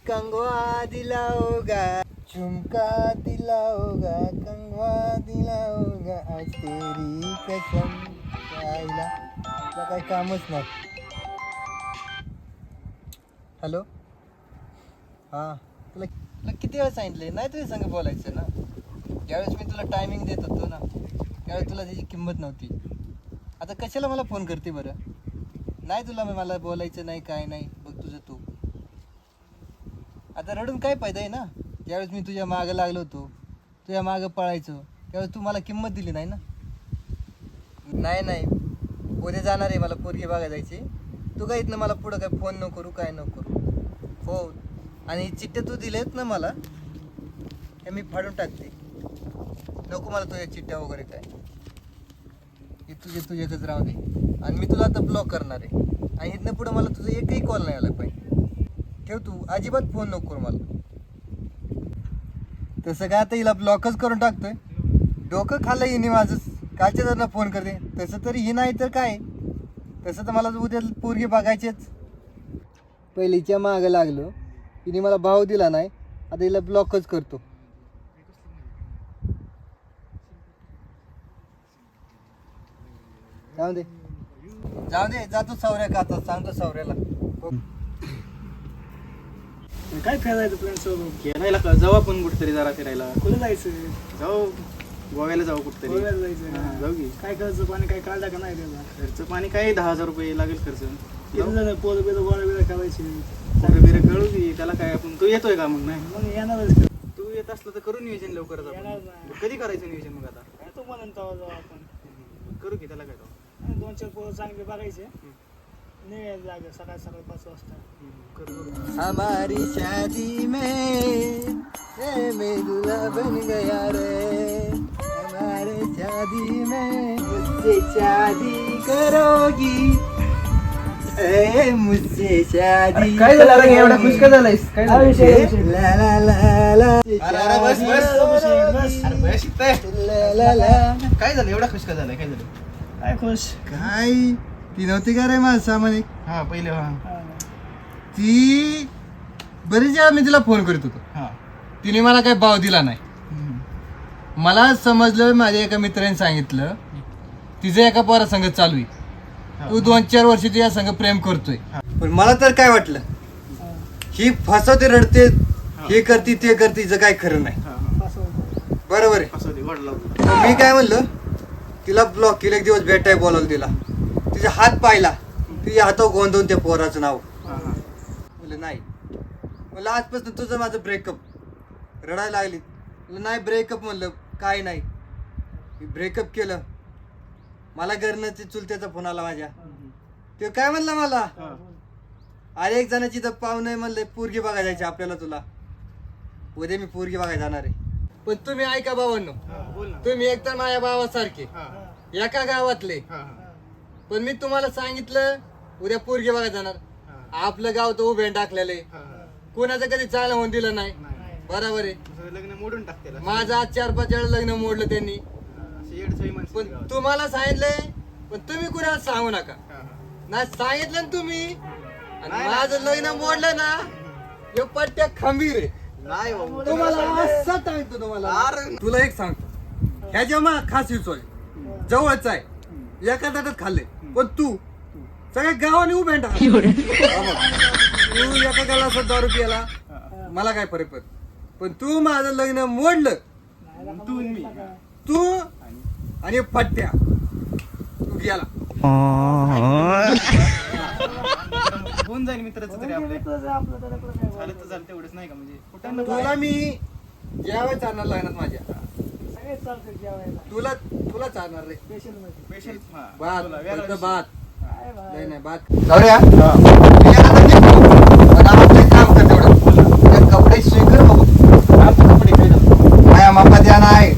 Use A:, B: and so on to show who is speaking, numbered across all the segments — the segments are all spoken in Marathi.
A: कंगवा दिला होगा, झुमका दिला होगा, कंगवा दिला होगा, आज तेरी कसम. आईला तुला काही कामच नाही. हॅलो, हां, तुला तुला किती वेळा सांगितले नाही तुझ्या संग बोलायचं ना. ज्यावेळेस मी तुला टायमिंग देत होतो ना त्यावेळेस तुला त्याची किंमत नव्हती. आता कशाला मला फोन करते बरं? नाही तुला मला बोलायचं नाही, काय नाही, बघ तुझं तू. आता रडून काय फायदा आहे ना. ज्यावेळेस मी तुझ्या मागं लागलो होतो, तुझ्या मागं पळायचो, त्यावेळेस तू मला किंमत दिली नाही ना. नाही, उद्या जाणार आहे मला पोरगी बघायला जायची. तू काय इथनं मला पुढं काय फोन नको करू, काय नको करू. हो, आणि चिठ्ठ्या तू दिल्यात ना मला, हे मी फाडून टाकते. नको मला तुझ्या चिठ्ठ्या वगैरे काय. हे तुझ्याकच राहू दे. आणि मी तुला आता ब्लॉक करणार आहे. आणि इथनं पुढं मला तुझं एकही कॉल नाही आला पाहिजे. ठेव, तू अजिबात फोन नको करू मला. तसं काय आता हिला ब्लॉकच करून टाकतोय. डोकं खाल्लं हिने माझं. कालच्या जर फोन करते तसं तरी ही नाही तर काय. तसं तर मला उद्या पोरगी बघायचीच. पहिलीच्या मागं लागलो, हिने मला भाव दिला नाही, आता हिला ब्लॉकच करतो. जाऊ दे जातो सौर्या का. आता सांगतो सौर्याला.
B: काय फिरायचं फ्रेंड सोबत?
C: फिरायला का जाऊ आपण कुठेतरी जरा फिरायला.
B: कुठं जायचं?
C: जाऊ गोव्याला जाऊ कुठेतरी.
B: गोव्याला जायचं.
C: जाऊ की.
B: काय खर्च पाणी काय काढला का नाही त्याला?
C: खर्च पाणी काय 10,000 रुपये लागेल खर्च.
B: किती जण पोरं बिरं गोळा बिरं करायचे?
C: बिरे कळू की त्याला काय. आपण तू येतोय का मग? नाही
B: मग येणारच का?
C: तू येत असलं तर करू नियोजन लवकरच
B: येणार
C: आपण.
B: नाही.
C: कधी करायचं नियोजन मग आता?
B: काय तू म्हणून तेव्हा जाऊ आपण.
C: करू की त्याला काय तो.
B: 2-4 पोरं चांगले बघायचे. निघायला लागेल सकाळ 5 वाजता.
C: करू.
A: हमारी शादी में मैं दूल्हा बन गया रे. हमारे शादी में मुझसे शादी करोगी, ए मुझसे शादी.
C: काय झालं रे एवढा खुश का झालायस? काय
B: हा विषय, विषय.
A: ला ला ला ला.
C: अरे बस. अरे बस शिकताय.
A: ला ला ला.
C: काय झालं एवढा खुश का झालाय? काय झालं?
B: काय खुश?
A: काय ती नव्हती का रे माझं सामान एक?
C: हा पहिले
A: ती बरीच वेळा मी तिला फोन करत होतो.
C: हा
A: तिने मला काही भाव दिला नाही. मला समजलं, माझ्या एका मित्राने सांगितलं तिचं एका पोरा संग चालू आहे. तू 2-4 वर्ष तिच्या संग प्रेम करतोय. पण मला तर काय वाटलं, ही फसवते, रडते, हे करते ते करते, हिचं काय खरं नाही. बरोबर आहे. मग मी काय म्हणलं, तिला ब्लॉक केलं. एक दिवस भेटाय बोलावलं तिला. तिचा हात पाहिला, तिच्या हातावर गोंधून त्या पोराचं नाव. म्हणलं नाही. म्हणलं आजपासून तुझं माझं ब्रेकअप. रडायला लागली. म्हणलं नाही ब्रेकअप. म्हणलं काय नाही. मी ब्रेकअप केलं. मला घरनं चुलत्याचा फोन आला माझ्या. ते काय म्हणलं मला, अरे एक जणाची तर पाहुणे म्हणलं पोरगी बघायला जायची आपल्याला तुला. उद्या मी पोरगी बघायला जाणार आहे. पण तुम्ही ऐका भावांनो, तुम्ही एकतर माझ्या भावासारखे एका गावातले. पण मी तुम्हाला सांगितलं उद्या पोरगी बघायला जाणार. आपलं गाव तर उभे टाकलेले, कोणाचं कधी चालणं होऊन दिलं नाही. बरोबर आहे.
C: लग्न मोडून टाकते.
A: माझं आज 4-5 वेळा लग्न मोडलं त्यांनी. पण तुम्हाला सांगितलंय, पण तुम्ही कुणाला सांगू नका. नाही सांगितलं ना तुम्ही, आणि माझं लग्न मोडलं ना, हे पट्ट्या खंबीर आहे.
C: नाही
A: तुम्हाला असं सांगतो. तुम्हाला तुला एक सांगतो, ह्या जेव्हा खास विसोय जवळच आहे, एका ताटात खाल्ले. पण तू सगळ्या गावाने उभे टाक. तू एका गाला दारू प्याला, मला काय फरक पडत. पण तू माझं लग्न मोडलं, तू आणि पट्ट्या तू गेला.
C: होऊन जाईल मित्राचं तरी आपलं. झालं तर झालं तेवढंच नाही का. म्हणजे कुठं
A: तुला मी ज्यावेळेस चालणार लागणार माझ्या,
B: सगळेच चालतं जेवायला.
A: तुला चालणार रे.
C: स्पेशल
A: भात, फक्त भात.
B: काय भाई?
A: नाही भात. जाऊया. काम कर तेवढं. कपडे स्वीकार बघू. माझ्या मापा द्या नाही.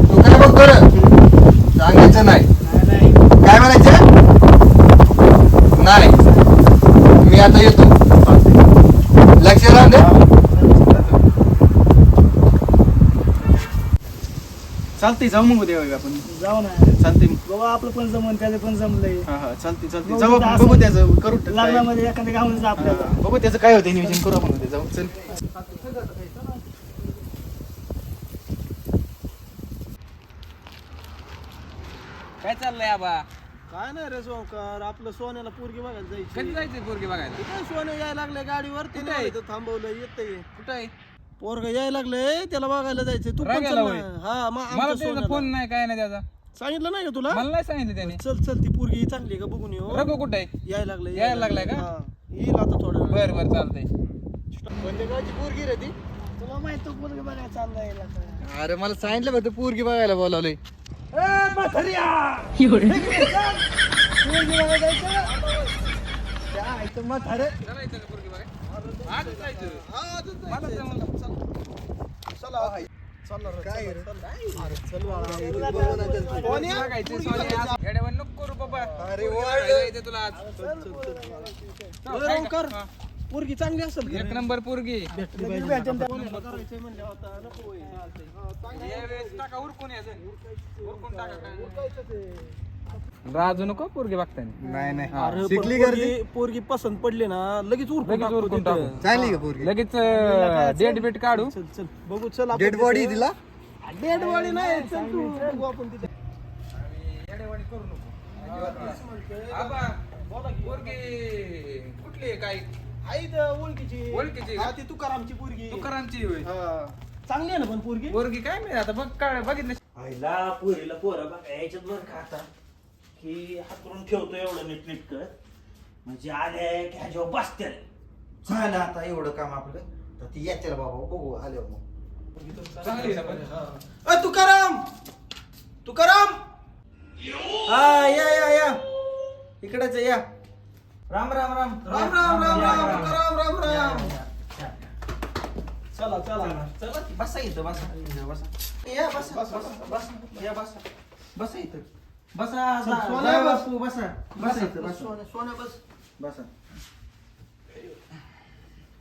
A: तू काय बघ कर, सांगायचं नाही. काय म्हणायचं नाही. मी आता येतो. लक्ष राहून दे.
C: चालतंय जाऊ मग उद्या आपण
B: जाऊ ना
C: चालतंय मग
B: बाबा आपलं पण जमन त्याचं पण जमलंय
C: हा चालतंय चालतंय
B: बघू
C: जाऊ
B: तिथं
C: आपण, बघू
B: असं
C: त्याचं करू काय.
B: लग्नामध्ये एखाद्या गावाचं आपल्याला
C: हा, बघू त्याचं काय होतं नियोजन करू आपण उद्या जाऊ चल.
D: काय चाललंय आबा
E: काय नाही रे सोमकार आपलं सोन्याला पोरगी बघायला
D: कधी
E: जायची
D: जायचंय पोरगी बघायला
E: काय सोनं यायला लागले गाडीवर ते
D: कुठे आहे?
E: थांबवलं येतंय
D: कुठं आहे
E: पोरग यायला लागले त्याला बघायला जायचंय तू पण
D: रागाला
E: चल
D: होय?
E: ना. हा मग
D: मला
E: आमच्या
D: त्याचा
E: सोन्याला.
D: फोन नाही काय नाही त्याचा
E: सांगितलं नाही का तुला
D: मला नाही सांगितलं त्याने
E: चल चल ती पोरगी चांगली आहे का बघून येऊ
D: रघु कुठे आहे
E: यायला लागले
D: यायला लागलाय का?
E: येईल आता थोडं वेळ.
D: बर बर चालतंय
A: कोणत्या गावची पोरगी रे ती
B: तुला माहित तो पोरग बघायला चाललाय
A: अरे मला सांगितलं फक्त पोरगी बघायला बोलावलंय
D: चलायचं का पोरगी बघायला? आजच जायचं. मला जमलं. बघायचं, सोन्या. येड्यावर नको करू बाबा. जायचं तुला आज.
E: बरं, ओंकार, पोरगी चांगली असेल
D: एक नंबर पोरगी
E: करायचंय म्हणलं आता नको होय.
D: यावेळेस टाका उरकून यायचं. उरकून टाका काय. राजू नको पोरगी बघताना
A: नाही नाही
E: अरे,
A: शिकली
E: पण
A: का रे ती?
E: पोरगी पसंत पडली ना लगेच उरकून
D: लगेच
E: टाकतो
D: उरकून
E: तिथं.
D: टाकू.
A: चांगली का पोरगी
D: लगेच डेट बीट काढू
E: चल चल बघू चल आपण
A: डेड बॉडी
E: तिथे.
A: तिला
E: डेड बॉडी नाही चल तू बघू आपण तिथे
D: येडेवाणी करू नको आबा पोरगी कुठली आहे काय
E: आई तर ओळखीची
D: ओळखीची का?
E: हा, ती तुकारामची पोरगी
D: तुकारामची होय
E: हा. चांगली आहे ना पण पोरगी
D: पोरगी काय नाही आता बघ काय बघितलं
F: आईला पुरीला पोरं बघा याच्यात बरं का आता की हातरून ठेवतो एवढं नीट म्हणजे आले की ह्याच्यावर बसते
G: झालं आता एवढं काम आपलं तर ती येते बाबा बघू आल्यावर मग
D: चांगली आहे ना पण.
E: तुकाराम तुकाराम
G: हा या इकडेच या राम राम राम
E: राम राम राम राम तुकाराम राम राम चला चला
G: चला की, बसा इथं बसा या बसा बसा या बसा बसा इथं बसा
E: सोन्या
G: जा
E: बस.
G: बापू, बसा बसा इथं बसा
E: सोन्या बस
G: बसा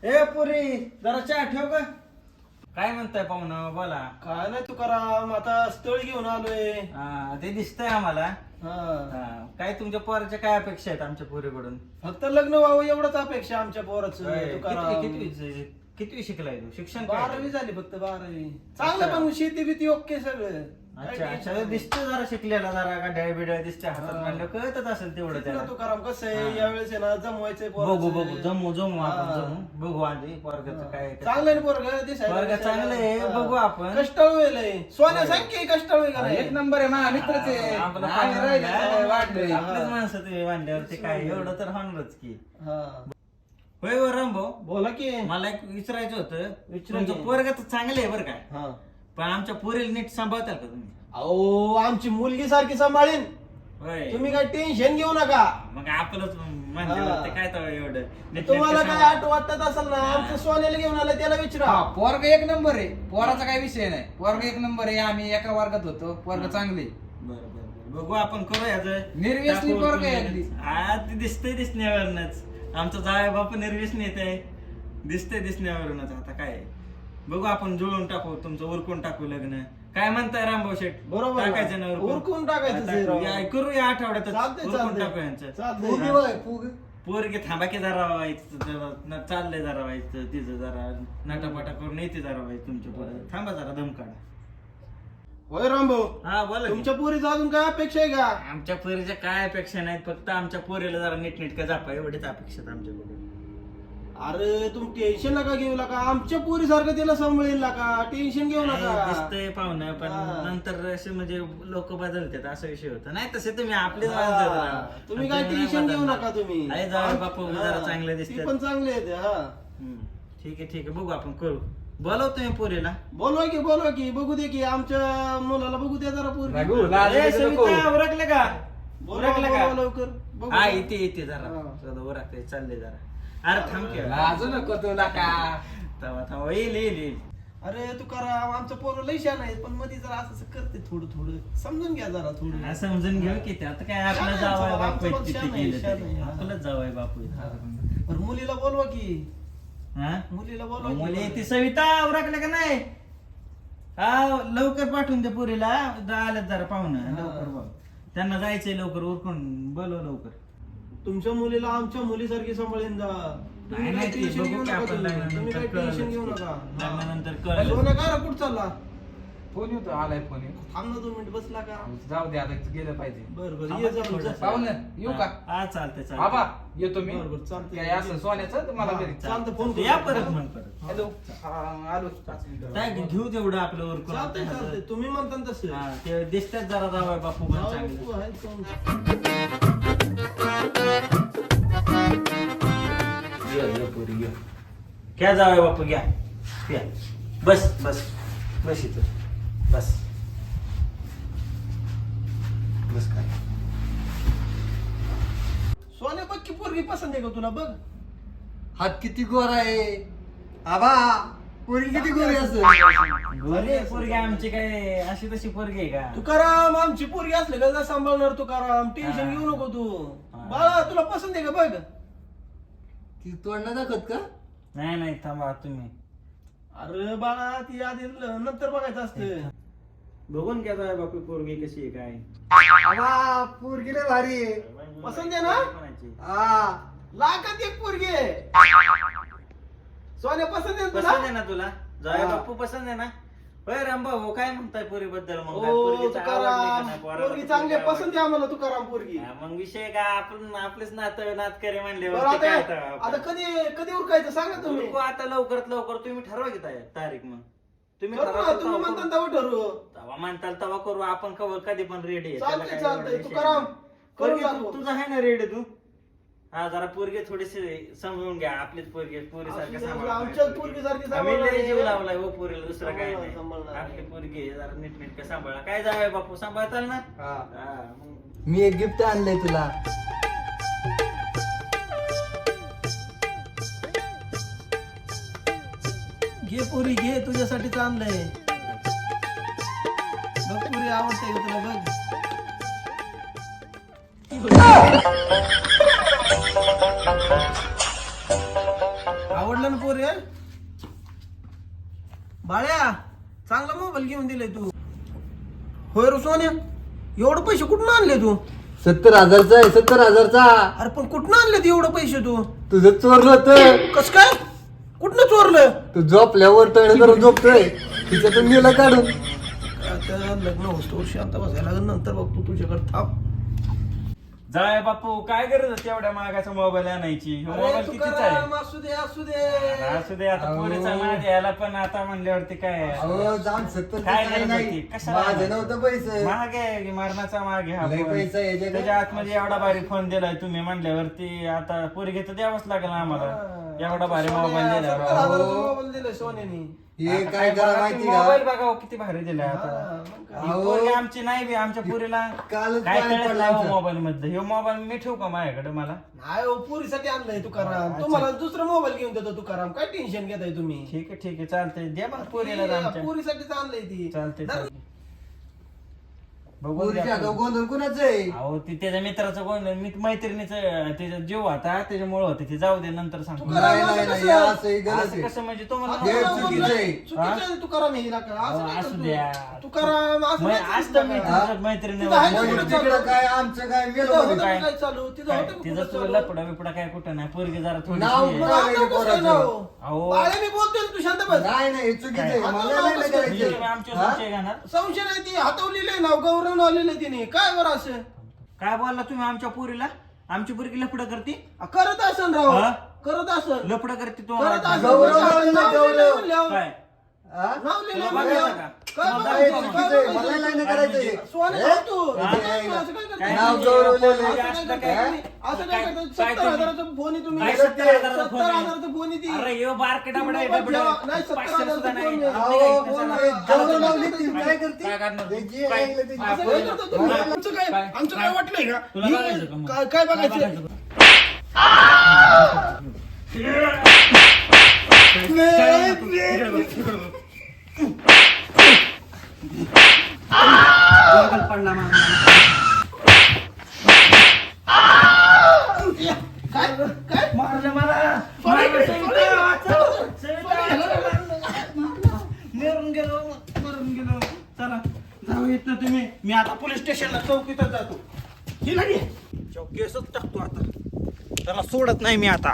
G: ए पुरी जरा चहा ठेव का
F: काय म्हणताय पाहुणं बोला
E: काय नाही तुकाराम आता स्थळ घेऊन आलोय
F: हा, ते दिसतंय आम्हाला
E: हा.
F: हा, काय तुमच्या पोराच्या काय अपेक्षा आहेत आमच्या पोरीकडून
E: फक्त लग्न व्हावं एवढंच अपेक्षा आमच्या पोराचं
F: होय,
E: तुकाराम
F: कितवी शिकलाय तू शिक्षण काय?
E: 12वी झाली फक्त 12वी चांगलं पण शेती बिती ओके सगळं
F: अच्छा अच्छा दिसतोय जरा शिकलेला जरा गाड्या बिड्या दिसते हातात म्हणलं कळतच असेल तेवढं
E: तेच ना
F: त्याला
E: तुकाराम कसं आहे
F: हा.
E: यावेळेस आहे ना जमवायचंय
F: बघू
E: पोराचं.
F: बघू जमू आपण
E: हा.
F: जमू बघू आधी पोरगाचं काय कसं.
E: चांगलं आहे ना पोरगं दिसायला
F: पोरगं चांगलं आहे,
E: हा.
F: बघू आपण.
E: कष्टाळू आहे सोन्या सांग की कष्टाळू आहे का नाही?
D: एक नंबर आहे माझा मित्रच आहे
F: आपलं
D: आम्ही राहिलो, वाढलोय.
F: आपलेच माणसं तुम्ही मांडल्यावरती काय एवढं तर होणारच की
E: हा.
F: होय वर रामभाऊ
E: बोला की
F: मला एक विचारायचं होतं
E: विचारा
F: तुमचं
E: की.
F: पोरग तर चांगलं आहे बरं काय
E: हा.
F: पण आमच्या पोरीला नीट सांभाळताल का तुम्ही
E: अहो आमची मुलगी सारखी सांभाळीन
F: होय
E: तुम्ही काय टेन्शन घेऊ नका
F: मग आपलंच म्हणल्यावर ते काय तर एवढं नीट
E: तुम्हाला
F: नेटकं
E: काय
F: सांभाळ.
E: वाटत असेल ना आमचं सोन्याला घेऊन आलं त्याला विचारा
D: हा पोरग एक नंबर आहे पोराचा काही विषय नाही पोरग एक नंबर आहे आम्ही एका वर्गात होतो पोरग चांगले
F: बरं बरं बरं. बघू आपण करू याचं
D: निर्व्यसनी
F: टाकू
D: पोरगं आहे
F: उरकून.
D: अगदी.
F: हा ते दिसतंय दिसण्यावरूनच आमचं जाय बाप निर्व्यसनी येत आहे दिसतंय दिसण्यावरूनच आता काय बघू आपण जुळून टाकू तुमचं उरकून टाकू लग्न काय म्हणताय रामभाऊ शेठ
E: बरोबर आहे.
F: टाकायचं ना
E: उरकून टाकायचं
F: टाकू.
E: ते राव.
F: या, करूया आठवड्यात
E: चालतंय,
F: उरकून
E: चालतंय.
F: टाकू यांचं
E: चालतंय.
A: पोरगी बघ पोरगी
F: पोरगे थांबा की जरा व्हायचं जरा चाललंय जरा व्हायचं तिचं जरा नाटापाटा करून येते जरा व्हायचं तुमच्या पोरं थांबा जरा दम काढा
E: होय रामभाऊ
F: हा बोला की.
E: तुमच्या पोरीचं अजून काय अपेक्षा आहे का
F: आमच्या पोरीच्या काय अपेक्षा नाहीत फक्त आमच्या पोरीला जरा नीटनेटका जापा एवढीच अपेक्षा आहेत आमच्याकडून
E: अरे तुम्ही टेन्शन नका घेऊ नका आमच्या पोरी सारखं तिला सांभाळेल नका टेन्शन घेऊ
F: नाही,
E: नका
F: दिसतंय पाहुणं पण
E: हा.
F: नंतर असे म्हणजे लोक बदलतात असा विषय होता नाही तसे तुम्ही आपलेच
E: हा.
F: माणसं आहेत राव.
E: तुम्ही
F: आणि
E: काय
F: नाही
E: टेन्शन घेऊ
F: बदलणार.
E: नका तुम्ही
F: आहे जावई बापू
E: हा.
F: जरा चांगले
E: ती
F: दिसतात
E: पण चांगले आहेत हा
F: हम्म. ठीक आहे बघू आपण करू बोलवतो मी पोरीला
E: बोलवा की बघू दे की आमच्या मुलाला बघू द्या जरा पोरी
D: रघु, लाज वाटू नको.
F: उरकलं का उरकलं का
E: लवकर बघू
F: हा
E: द्या.
F: येते जरा
E: हा.
F: चला उरकते चालले जरा अरे थांब की
D: लाजू नको तुला का
F: थांबा येईल
E: अरे तू करा आमचं पोरं लय शान आहे पण मध्ये जरा असं करते थोडं समजून घ्या जरा थोडं
F: हा, समजून घेऊ की ते आता काय आपलं
E: शान आहे,
F: जावं
E: आमचं
F: बापू
E: बाप
F: किती
E: शान आहे,
F: केलं
E: शान
F: तरी
E: आहे.
F: आपलंच जावं बापू
E: पण मुलीला बोलवा की
F: हा
E: मुलीला बोलवा की.
F: मुली ती सविता उरकलं का नाही हा लवकर पाठवून दे पुरीला आल्यात जरा पाहुणं लवकर बघ त्यांना जायचंय लवकर उरकून बोलव लवकर
E: तुमच्या मुलीला आमच्या मुलीसारखी सांभाळून जा. तुम्ही
F: नाही,
E: काही
F: ते
E: टेन्शन
F: बघू
E: घेऊ
F: की
E: नका
F: आपण
E: तुम्ही.
F: लग्नानंतर
E: तुम्ही काही
F: कळलं.
E: टेन्शन घेऊ नका.
F: लग्नानंतर
E: हा.
F: कळलं.
E: सोन्या काय रे, कुठं चालला?
D: फोन येतो आलाय फोन
E: थांब ना 2 मिनिट, बसला का?
D: जाऊ दे आता गेलं पाहिजे
E: बरं बरं ये जाऊन जा.
D: पाहुणं येऊ का
F: हा चालतंय
D: बाबा
F: चालतंय
D: येतो मी
E: बरं, चालतंय.
D: काय असं सोन्याचं तुम्हाला
E: हा,
D: घरी
E: चालतं, फोन करू.
F: या परत मग परत
D: हॅलो आलो 5 मिनिटं
F: काय घेऊ तेवढं आपलं उरकून
E: चालतंय चालतंय, तुम्ही म्हणता ना तसं.
F: हा ते दिसतात जरा जावं बापू पण
E: जाऊ,
F: चांगलं
E: तू आहे कोण?
F: घ्या जावं बापू घ्या घ्या बस बस बस इथं बस बस काय
E: सोन्या बघ की पोरगी पसंत आहे का तुला? बघ
A: हात किती गोर आहे आबा, पोरी किती गोरी असं
F: गोरी पोरगी आमची काय अशी तशी पोरगी आहे का
E: तुकाराम, आमची पोरगी असले का जा सांभाळणार तुकाराम. टेन्शन घेऊ नको तू. बाळा तुला पसंत आहे का? बघ
A: ती तोंड दाखवत का?
F: नाही नाही थांबा तुम्ही
E: अरे बाळा, ती आधी नंतर बघायचं असतं.
F: बघून घ्या जावं बापू पोरगी कशी आहे काय
A: आबा, पोरगी लय भारी आहे.
E: पसंत आहे ना?
F: कोणाची?
A: हा,
E: लाखात एक पोरगी आहे. सोन्या पसंत आहे ना
F: पसंत
E: तुला?
F: आहे ना तुला जावं बापू पसंत आहे ना होय रामभाऊ काय म्हणताय पोरी बद्दल मग काय
E: ओ
F: पोरगीचं आवडली का
E: तुकाराम,
F: नाही? पोराला
E: पोरगी
F: तर
E: चांगली आहे,
F: पोरगी
E: पसंत आहे आम्हाला तुकाराम पोरगी.
F: हा, मग विषय काय आपण आपलेच नात करे
E: बरं
F: म्हणले
E: आता कधी कधी उरकायचं सांगा तुम्ही.
F: आता लवकरात लवकर तुम्ही ठरवा की तारीख मग तुम्ही
E: करू ना,
F: ठरवा
E: तुम्ही म्हणता
F: तेव्हा
E: तेव्हा ठरवू.
F: म्हणताल तेव्हा करू आपण कधी पण रेडी
E: चालतंय चालतंय तुकाराम, करून टाकू.
F: तुझा आहे ना रेडी तू हा जरा पोरगे थोडेसे समजून घ्या आपलीच पोरगे पोरी
E: आमच्याच पोरगीसारखी
F: आम्ही लय जीव
E: सांभाळणार.
F: लावलाय हो पोरीला दुसरं काय नाही
E: सांभाळणार.
F: आपली पोरगी आहे, जरा नीटनेटकं सांभाळा काय जावं बापू सांभाळताल ना
A: हा.
F: हा, मग
A: मी एक गिफ्ट आणलंय तुला.
E: घे पोरी घे, तुझ्यासाठी आणलंय. बघ पोरी आवडते का तुला? बघ आवडलं ना पोरी? बाळ्या, चांगला मोबाईल घेऊन दिलाय तू. होय रे सोन्या, एवढे पैसे कुठून आणले तू?
A: 70,000चा आहे, 70,000चा.
E: अरे पण कुठून आणले एवढे पैसे तू?
A: तुझं चोरलं तर
E: कस काय? कुठनं चोरलं?
A: तू झोपल्यावर तळ करून झोपतोय, तिच्यातून गेलं काढून.
E: आता लग्न होतो शांत बसायला लागेल, नंतर बघतो तुझ्याकडे. थांब.
F: जाय बापू काय गरज होती एवढ्या महागाचा मोबाईल आणायची
E: अरे
F: मोबाईल कितीचा
E: तुकाराम,
F: आहे
E: असू दे असू दे.
F: असू दे आता
A: अहो.
F: पोरीचा माग यायला पण आता म्हणल्यावरती काय
A: अहो, जाऊन 70
F: काय
A: काही
F: गरज
A: नाही.
F: होती? कशाला
A: माझं
F: नाही?
A: नव्हतं पैसे.
F: महाग आहे की मरणाचा महाग आहे हा
A: लय
F: फोन.
A: पैसा आहे याच्याकडे.
F: त्याच्या आतमध्ये एवढा भारी फोन दिलाय तुम्ही म्हणल्यावरती आता पोरगी तर द्यावंच लागेल आम्हाला एवढा भारी मोबाईल दिला
E: 70,000चा मोबाईल दिलाय सोन्याने.
A: हे काय करा माहिती
F: मोबाईल
A: का?
F: बघा हो, किती भारी दिलाय आता
E: हा, मग काय?
F: ही
A: अहो.
F: पोरगी आमची नाही बी आमच्या पुरीला
A: कालच
F: काय
A: पाणी
F: कळत
A: पडलं
F: नाही
A: आमचं.
F: मोबाईल मधलं हे मोबाईल मी ठेवू का माझ्याकडे मला
E: नाही हो, पोरीसाठी आणलाय तुकाराम. तुम्हाला दुसरा मोबाईल घेऊन देतो तुकाराम. काय टेन्शन घेताय तुम्ही?
F: ठीक आहे चालतंय द्या मग पोरीला आमच्या
E: पोरीसाठीच आणलंय ती.
F: चालतंय
E: धर.
F: बघून
A: पोरीच्या
F: द्या.
A: हातावर गोंधळ कुणाचं आहे?
F: अहो ती त्याच्या मित्राचा कोण मी मैत्रिणीचं त्याचा जीव होता त्याच्यामुळे होते ते जाऊ दे नंतर सांगतो
E: तुकाराम,
A: नाही, नाही,
E: असं
A: नाही,
E: कसं?
A: असं हे गलत
F: असं
A: आहे.
F: कसं म्हणजे
E: हा,
F: तुम्हाला
A: हे चुकीचं आहे.
E: चुकीचं आहे तुकाराम, हे नका. असं
F: अहो,
E: काय
F: असू
E: करतो?
F: द्या.
E: तुकाराम, असं
F: मग
E: काय करतो
F: असतं मी
E: नका.
F: तुझ्या मैत्रिणीवर
E: तिथं आहे
F: बोलून.
E: का
A: म्हणजे तिकडं काय आमचं काय
E: तिथं
A: मेलो
E: होतं
F: काय?
E: का काय चालू? तिथं
F: काय,
E: होतं का
F: तिचं
E: कुठं
F: तुला
E: चालू?
F: लपडा बिपडा काय कुठं नाही पोरगी जरा थोडी
A: नाव
F: आहे.
A: कुठं
E: नाव
A: राहिलं
E: नको
A: पोराचं?
E: सांगावं.
F: अहो.
E: बाळे, मी बोलतोय ना, तू शांत बस.
A: नाही नाही, हे चुकीचं आहे.
E: काय?
A: मला नाही ना
F: म्हणजे तुम्ही
A: करायचं.
F: आमच्या
A: हा?
F: संशय घेणार
E: संशय नाही, ती हातवलेलं नाव गौरव आलेलं तिने. काय बरं असं
F: काय बोलला तुम्ही आमच्या पोरीला आमची पोरगी लपडा करते
E: करत असन राव,
F: हा?
E: करत असन.
F: लपडा करते तो
E: करत असन.
A: गौरव
E: नाव
A: लावलेलं
E: लिहिलंय
A: गौरव.
E: म्हणल्यावर.
F: काय
A: हा?
E: नाव लिहिलंय
F: तुला
E: म्हणल्यावर.
F: बघायचं का?
E: काय
F: तुला
A: नाही,
E: बघायचं?
A: चुकीचं आहे. मला नाही ना करायचं हे.
E: सोनं
A: हे?
E: खाऊ तू.
F: हा?
E: असं काय करता?
F: काय
A: नाव
F: म्हणजे
A: गौरवलेलं आहे.
F: असं
E: असं
F: काय
E: काय
F: काय?
E: करता? असं काय
F: काय-
E: करता?
F: काय
E: 70,000चा फोन आहे तुम्ही.
F: काय 70,000चा फोन आहे?
E: 70,000चा फोन आहे ती.
F: अरे यो बारकेटा बडा
E: नाही, 70,000चा
F: सुद्धा नाही
E: फोन आहे.
A: अहो, हे गौरव लावली ती काय करते?
F: काय करणार?
A: हे जे
F: काय?
A: ऐकलं ते-
F: काय?
E: असं काय करता तुम्ही?
F: काय?
E: आमचं काय
F: काय?
E: आमचं काय वाटलंय का?
F: तुला बघायचं का मग?
E: काय बघायचं? काय काय
F: मारलं मला
E: सोन्या,
F: मारलं.
E: सोन्या,
F: सविता, वाचव. सविता,
E: सोन्या,
F: वाचव.
E: मरून गेलं गेलो मरून गेलो. चला जाऊ येत ना तुम्ही. मी आता पोलीस स्टेशनला चौकीतच जातो. हिला घे केसच टाकतो आता. त्याला सोडत नाही मी आता.